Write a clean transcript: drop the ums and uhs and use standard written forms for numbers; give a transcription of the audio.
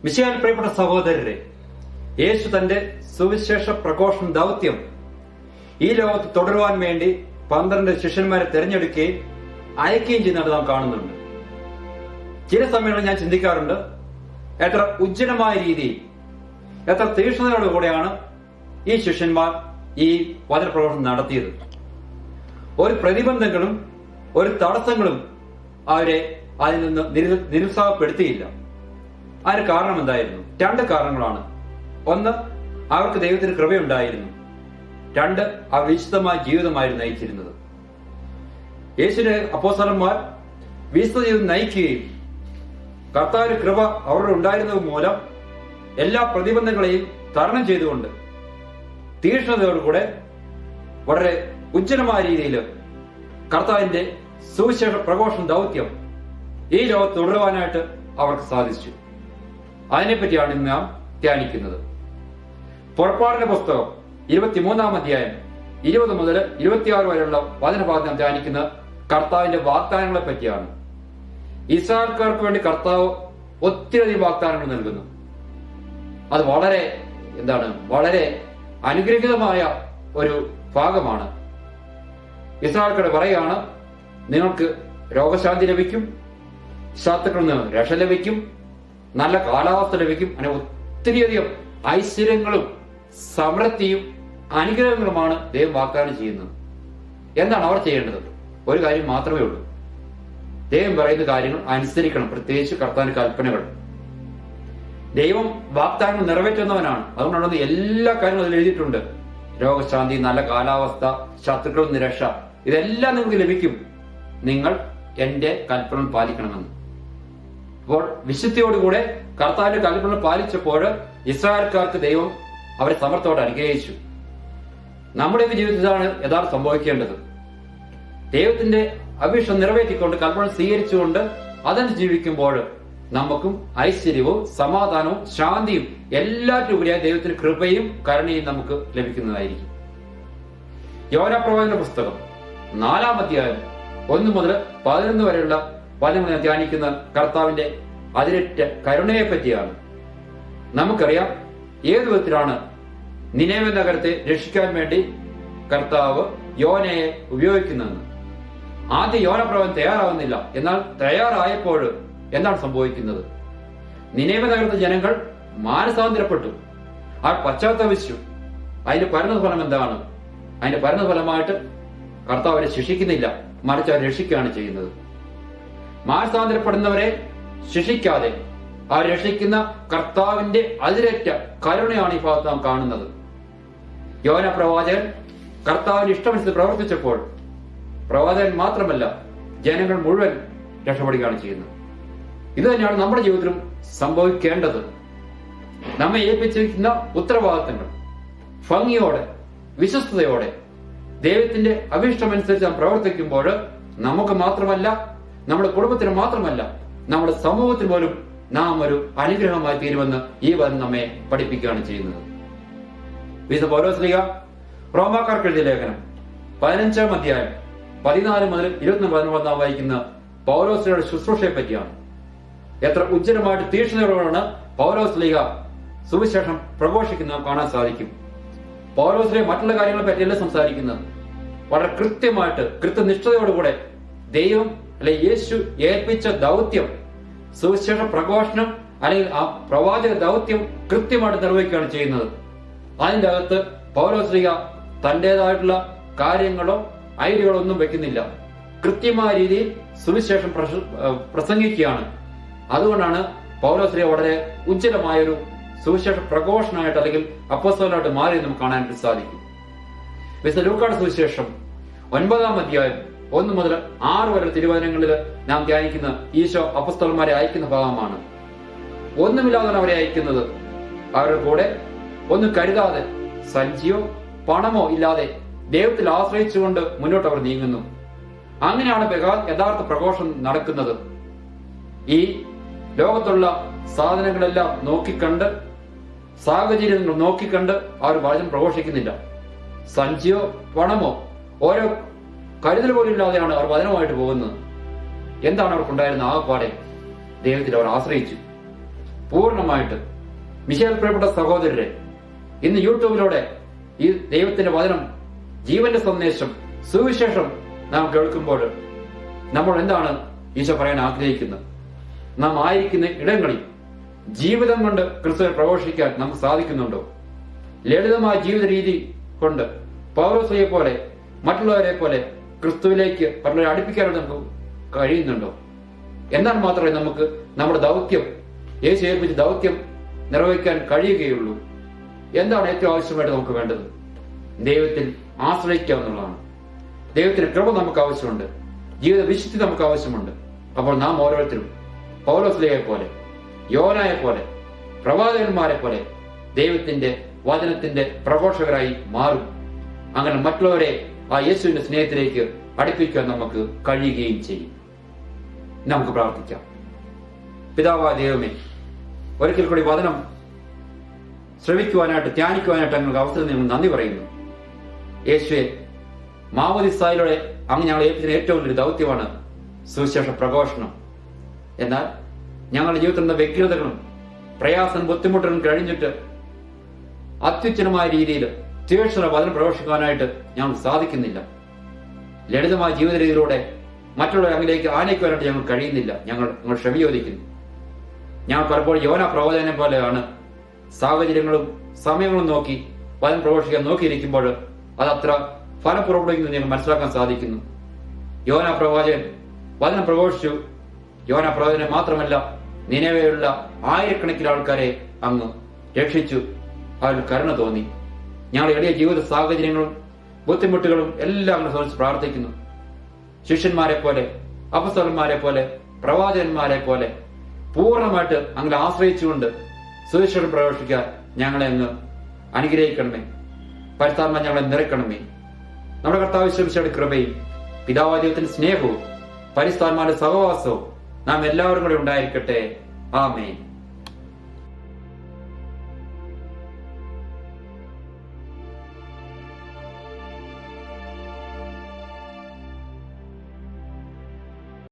മിശിഹായിൽ പ്രിയപ്പെട്ട സഹോദരരെ, യേശു തന്റെ സുവിശേഷ പ്രഘോഷണ ദൗത്യം ഈ ലോകത്ത് തുടരുവാൻ വേണ്ടി 12 ശിഷ്യന്മാരെ തെരഞ്ഞെടുക്കുകയും അയക്കുകയും ചെയ്യുന്നത് നാം കാണുന്നുണ്ട്. ചില സമയങ്ങളിൽ ഞാൻ ചിന്തിക്കാറുണ്ട്, എത്ര ഉജ്ജ്വലമായ രീതിയിൽ, എത്ര തീക്ഷ്ണതയോടുകൂടെയാണ് ഈ ശിഷ്യന്മാർ ഈ വചനപ്രഘോഷണം നടത്തിയത്. ഒരു പ്രതിബന്ധങ്ങളും ഒരു തടസ്സങ്ങളും അവരെ അതിൽ നിന്ന് നിരുത്സാഹപ്പെടുത്തിയില്ല. അതിന് കാരണം എന്തായിരുന്നു? 2 കാരണങ്ങളാണ്. ഒന്ന്, അവർക്ക് ദൈവത്തിന് കൃപയുണ്ടായിരുന്നു. 2, അവർ വിശുദ്ധമായ ജീവിതമായിരുന്നു നയിച്ചിരുന്നത്. യേശുവിന്റെ അപ്പോസ്തലന്മാർ വിശുദ്ധ ജീവിതം നയിക്കുകയും കർത്താവിന്റെ കൃപ അവരുടെ ഉണ്ടായിരുന്നത് മൂലം എല്ലാ പ്രതിബന്ധങ്ങളെയും തരണം ചെയ്തുകൊണ്ട് തീക്ഷ്ണതയോടുകൂടെ വളരെ ഉജ്ജ്വലമായ രീതിയിൽ കർത്താവിന്റെ സുവിശേഷ പ്രഘോഷണ ദൗത്യം ഈ ലോകത്ത് തുടരുവാനായിട്ട് അവർക്ക് സാധിച്ചു. അതിനെപ്പറ്റിയാണ് ഇന്ന് നാം ധ്യാനിക്കുന്നത്. പുറപ്പാടിന്റെ പുസ്തകം 23-ാം അധ്യായം 20 മുതൽ 26 വരെയുള്ള വചനഭാഗം നാം ധ്യാനിക്കുന്ന കർത്താവിന്റെ വാഗ്ദാനങ്ങളെ പറ്റിയാണ്. ഇസ്രായേൽക്കാർക്ക് വേണ്ടി കർത്താവ് ഒത്തിരിയധികം വാഗ്ദാനങ്ങൾ നൽകുന്നു. അത് വളരെ അനുഗ്രഹീതമായ ഒരു ഭാഗമാണ്. ഇസ്രായേൽക്കാർ പറയുകയാണ്, നിങ്ങൾക്ക് രോഗശാന്തി ലഭിക്കും, ശത്രുക്കളിൽ നിന്ന് രക്ഷ ലഭിക്കും, നല്ല കാലാവസ്ഥ ലഭിക്കും. അങ്ങനെ ഒത്തിരിയധികം ഐശ്വര്യങ്ങളും സമൃദ്ധിയും അനുഗ്രഹങ്ങളുമാണ് ദൈവം വാഗ്ദാനം ചെയ്യുന്നത്. എന്താണ് അവർ ചെയ്യേണ്ടത്? ഒരു കാര്യം മാത്രമേ ഉള്ളൂ. ദൈവം പറയുന്ന കാര്യങ്ങൾ അനുസരിക്കണം, പ്രത്യേകിച്ച് കർത്താവിന്റെ കൽപ്പനകൾ. ദൈവം വാഗ്ദാനങ്ങൾ നിറവേറ്റുന്നവനാണ്. അതുകൊണ്ടാണ് എല്ലാ കാര്യങ്ങളും അതിൽ എഴുതിയിട്ടുണ്ട്. രോഗശാന്തി, നല്ല കാലാവസ്ഥ, ശത്രുക്കളിൽ നിന്ന് രക്ഷ, ഇതെല്ലാം നിങ്ങൾക്ക് ലഭിക്കും, നിങ്ങൾ എന്റെ കൽപ്പനകൾ പാലിക്കണമെന്ന്. അപ്പോൾ വിശുദ്ധിയോടുകൂടെ കർത്താവിന്റെ കൽപ്പനകൾ പാലിച്ചപ്പോൾ ഇസ്രായേൽക്കാർക്ക് ദൈവം അവരെ സമർത്ഥത്തോടെ അനുഗ്രഹിച്ചു. നമ്മുടെ ജീവിതത്തിലാണ് യഥാർത്ഥം സംഭവിക്കേണ്ടത്. ദൈവത്തിന്റെ അഭിഷ്ടം നിറവേറ്റിക്കൊണ്ട് കൽപ്പന സ്വീകരിച്ചുകൊണ്ട് അതിന് ജീവിക്കുമ്പോൾ നമുക്കും ഐശ്വര്യവും സമാധാനവും ശാന്തിയും എല്ലാറ്റിലുപരിയായി ദൈവത്തിന്റെ കൃപയും കരുണയും നമുക്ക് ലഭിക്കുന്നതായിരിക്കും. യോനാ പ്രവാചകന്റെ പുസ്തകം 4-ാം അധ്യായം 1 മുതൽ 11 വരെയുള്ള വചനങ്ങൾ ധ്യാനിക്കുന്ന കർത്താവിന്റെ അതിരറ്റ കരുണയെ പറ്റിയാണ്. നമുക്കറിയാം ഏതു വിധത്തിലാണ് നിനേവെ നഗരത്തെ രക്ഷിക്കാൻ വേണ്ടി കർത്താവ് യോനയെ ഉപയോഗിക്കുന്നതെന്ന്. ആദ്യം യോന പ്രവചനം തയ്യാറാവുന്നില്ല. എന്നാൽ തയ്യാറായപ്പോൾ എന്താണ് സംഭവിക്കുന്നത്? നിനേവെ നഗരത്തെ ജനങ്ങൾ മാനസാന്തരപ്പെട്ടു, അവർ പശ്ചാത്തപിച്ചു. അതിന്റെ പരിണതഫലം എന്താണ്? അതിന്റെ പരിണതഫലമായിട്ട് കർത്താവ് അവരെ ശിക്ഷിക്കുന്നില്ല, മറിച്ച് അവർ രക്ഷിക്കുകയാണ് ചെയ്യുന്നത്. മാനസാന്തരപ്പെടുന്നവരെ ശിക്ഷിക്കാതെ അവർ രക്ഷിക്കുന്ന കർത്താവിന്റെ അതിരറ്റ കരുണയാണ് ഈ ഭാഗത്ത് നാം കാണുന്നത്. യോന പ്രവാചകൻ കർത്താവിന്റെ ഇഷ്ടമനുസരിച്ച് പ്രവർത്തിച്ചപ്പോൾ പ്രവാചകൻ മാത്രമല്ല, ജനങ്ങൾ മുഴുവൻ രക്ഷപ്പെടുകയാണ് ചെയ്യുന്നത്. ഇത് തന്നെയാണ് നമ്മുടെ ജീവിതത്തിലും സംഭവിക്കേണ്ടത്. നമ്മെ ഏൽപ്പിച്ചിരിക്കുന്ന ഉത്തരവാദിത്തങ്ങൾ ഭംഗിയോടെ, വിശ്വസ്തയോടെ, ദൈവത്തിന്റെ അഭിഷ്ടമനുസരിച്ച് നാം പ്രവർത്തിക്കുമ്പോൾ നമുക്ക് മാത്രമല്ല, നമ്മുടെ കുടുംബത്തിന് മാത്രമല്ല, നമ്മുടെ സമൂഹത്തിന് പോലും നാം ഒരു അനുഗ്രഹമായി തീരുമെന്ന് ഈ വചനം നമ്മെ പഠിപ്പിക്കുകയാണ് ചെയ്യുന്നത്. വിശുദ്ധ പൗലോസ്ലീഹ റോമാക്കാർക്ക് എഴുതിയ ലേഖനം 15-ാം അധ്യായം 14 മുതൽ 24 നാം വായിക്കുന്ന പൗലോസ്ലീഹയുടെ ശുശ്രൂഷയെ പറ്റിയാണ്. എത്ര ഉജ്ജ്വലമായിട്ട് തീക്ഷ്ണതയോടാണ് പൗലോസ്ലീഹ സുവിശേഷം പ്രഘോഷിക്കുന്നത് കാണാൻ സാധിക്കും. പൗലോസ്ലീഹ മറ്റുള്ള കാര്യങ്ങളെ പറ്റിയല്ല സംസാരിക്കുന്നത്. വളരെ കൃത്യമായിട്ട്, കൃത്യനിഷ്ഠതയോടുകൂടെ ദൈവം യേശു ഏൽപ്പിച്ച ദൗത്യം, സുവിശേഷ പ്രഘോഷണം അല്ലെങ്കിൽ ആ പ്രവാചക ദൗത്യം കൃത്യമായിട്ട് നിർവഹിക്കുകയാണ് ചെയ്യുന്നത്. അതിന്റെ അകത്ത് പൗലോസ്ലീഹ തന്റേതായിട്ടുള്ള കാര്യങ്ങളോ ഐഡിയകളോ ഒന്നും വെക്കുന്നില്ല. കൃത്യമായ രീതിയിൽ സുവിശേഷം പ്രസംഗിക്കുകയാണ്. അതുകൊണ്ടാണ് പൗലോസ്ലീഹ വളരെ ഉജ്ജ്വലമായൊരു സുവിശേഷ പ്രഘോഷണമായിട്ട് അല്ലെങ്കിൽ അപ്പോസ്തലനായിട്ട് മാറി നമുക്ക് കാണാനായിട്ട് സാധിക്കും. വിശുദ്ധ ലൂക്കായുടെ സുവിശേഷം 9-ാം അധ്യായം 1 മുതൽ 6 വരെ തിരുവചനങ്ങളിൽ നാം ധ്യാനിക്കുന്ന ഈശോ അപ്പോസ്തലന്മാരെ അയക്കുന്ന ഭാഗമാണ്. ഒന്നുമില്ലാതെ അവരെ അയക്കുന്നത്. അവരുടെ കൂടെ ഒന്നും കരുതാതെ, സഞ്ചിയോ പണമോ ഇല്ലാതെ ദൈവത്തിൽ ആശ്രയിച്ചുകൊണ്ട് മുന്നോട്ട് അവർ നീങ്ങുന്നു. അങ്ങനെയാണ് യഥാർത്ഥ പ്രഘോഷണം നടക്കുന്നത്. ഈ ലോകത്തുള്ള സാധനങ്ങളെല്ലാം നോക്കിക്കണ്ട്, സാഹചര്യങ്ങൾ നോക്കിക്കണ്ട് അവർ വചനം പ്രഘോഷിക്കുന്നില്ല. സഞ്ചിയോ പണമോ ഓരോ കരുതൽ പോലും ഇല്ലാതെയാണ് അവർ വചനമായിട്ട് പോകുന്നത്. എന്താണ് അവർക്കുണ്ടായിരുന്ന ആകപ്പാടെ? ദൈവത്തിൽ അവർ ആശ്രയിച്ചു. പൂർണ്ണമായിട്ട് മിശേൽ പ്രിയപ്പെട്ട സഹോദരരെ, ഇന്ന് യൂട്യൂബിലൂടെ ഈ ദൈവത്തിന്റെ വചനം, ജീവന്റെ സന്ദേശം, സുവിശേഷം നാം കേൾക്കുമ്പോൾ നമ്മൾ എന്താണ് ഈശോ പറയാൻ ആഗ്രഹിക്കുന്നത്? നാം ആയിരിക്കുന്ന ഇടങ്ങളിൽ ജീവിതം കൊണ്ട് ക്രിസ്തുവിനെ പ്രഘോഷിക്കാൻ നമുക്ക് സാധിക്കുന്നുണ്ടോ? ലളിതമായ ജീവിത രീതി കൊണ്ട് പൗലോസിനെ പോലെ മറ്റുള്ളവരെ പോലെ ക്രിസ്തുവിലേക്ക് പലരെ അടുപ്പിക്കാനായിട്ട് നമുക്ക് കഴിയുന്നുണ്ടോ? എന്നാൽ മാത്രമേ നമുക്ക് നമ്മുടെ ദൗത്യം, യേശു ഏൽപ്പിച്ച ദൗത്യം നിർവഹിക്കാൻ കഴിയുകയുള്ളൂ. എന്താണ് ഏറ്റവും ആവശ്യമായിട്ട് നമുക്ക് വേണ്ടത്? ദൈവത്തിൽ ആശ്രയിക്കുക എന്നുള്ളതാണ്. ദൈവത്തിന്റെ കൃപ നമുക്ക് ആവശ്യമുണ്ട്, ജീവിത വിശുദ്ധി നമുക്ക് ആവശ്യമുണ്ട്. അപ്പോൾ നാം ഓരോരുത്തരും പൗലോസ്ലീഹയെ പോലെ, യോനായെ പോലെ, പ്രവാചകന്മാരെ പോലെ ദൈവത്തിന്റെ വചനത്തിന്റെ പ്രഘോഷകരായി മാറും. അങ്ങനെ മറ്റുള്ളവരെ ആ യേശുവിന്റെ സ്നേഹത്തിലേക്ക് അടുപ്പിക്കാൻ നമുക്ക് കഴിയുകയും ചെയ്യും. നമുക്ക് പ്രാർത്ഥിക്കാം. പിതാവായ ദൈവമേ, ഒരിക്കൽ കൂടി വചനം ശ്രവിക്കുവാനായിട്ട്, ധ്യാനിക്കുവാനായിട്ട് ഞങ്ങൾക്ക് അവസരം ഞങ്ങൾ നന്ദി പറയുന്നു. യേശുവെ, മാമോദിസായിലൂടെ അങ്ങ് ഞങ്ങൾ ഏൽപ്പിച്ച ഏറ്റവും വലിയൊരു ദൗത്യമാണ് സുവിശേഷ പ്രഘോഷണം. എന്നാൽ ഞങ്ങളുടെ ജീവിതത്തിലുള്ള വ്യഗ്രതകളും പ്രയാസം ബുദ്ധിമുട്ടുകളും കഴിഞ്ഞിട്ട് അത്യുച്ചനമായ രീതിയിൽ തീർച്ചയായും വചനം പ്രഘോഷിക്കുവാനായിട്ട് ഞങ്ങൾ സാധിക്കുന്നില്ല. ലളിതമായ ജീവിത രീതിയിലൂടെ മറ്റുള്ളവരെ അങ്ങിലേക്ക് ആനയിക്കുവാനായിട്ട് ഞങ്ങൾ കഴിയുന്നില്ല. ഞങ്ങൾ ക്ഷമ ചോദിക്കുന്നു. ഞങ്ങൾ പലപ്പോഴും യോന പ്രവാചകനെ പോലെയാണ് സാഹചര്യങ്ങളും സമയങ്ങളും നോക്കി വചനം പ്രഘോഷിക്കാൻ നോക്കിയിരിക്കുമ്പോൾ അതത്ര ഫലപ്രവൃത്തിക്കുന്നത് ഞങ്ങൾ മനസ്സിലാക്കാൻ സാധിക്കുന്നു. യോന പ്രവാചകൻ വചനം പ്രഘോഷിച്ചു. യോന പ്രവാചകനെ മാത്രമല്ല, നിനവെയുള്ള ആയിരക്കണക്കിന് ആൾക്കാരെ അങ്ങ് രക്ഷിച്ചു. അതിൽ കരുണ തോന്നി. ഞങ്ങളുടെ എളിയ ജീവിത സാഹചര്യങ്ങളും ബുദ്ധിമുട്ടുകളും എല്ലാം സംബന്ധിച്ച് പ്രാർത്ഥിക്കുന്നു. ശിഷ്യന്മാരെ പോലെ, അപ്പസ്തലന്മാരെ പോലെ, പ്രവാചകന്മാരെ പോലെ പൂർണ്ണമായിട്ട് അങ്ങനെ ആശ്രയിച്ചുകൊണ്ട് സുവിശേഷം പ്രഘോഷിക്കാൻ ഞങ്ങളെ അങ്ങ് അനുഗ്രഹിക്കണമേ. പരിശുദ്ധാത്മാ ഞങ്ങളെ നിറയ്ക്കണമേ. നമ്മുടെ കർത്താവ് യേശുവിന്റെ കൃപയും പിതാവായ ദൈവത്തിന്റെ സ്നേഹവും പരിശുദ്ധാത്മാവിന്റെ സഹവാസവും നാം എല്ലാവരും കൂടെ ഉണ്ടായിരിക്കട്ടെ. ആമേൻ.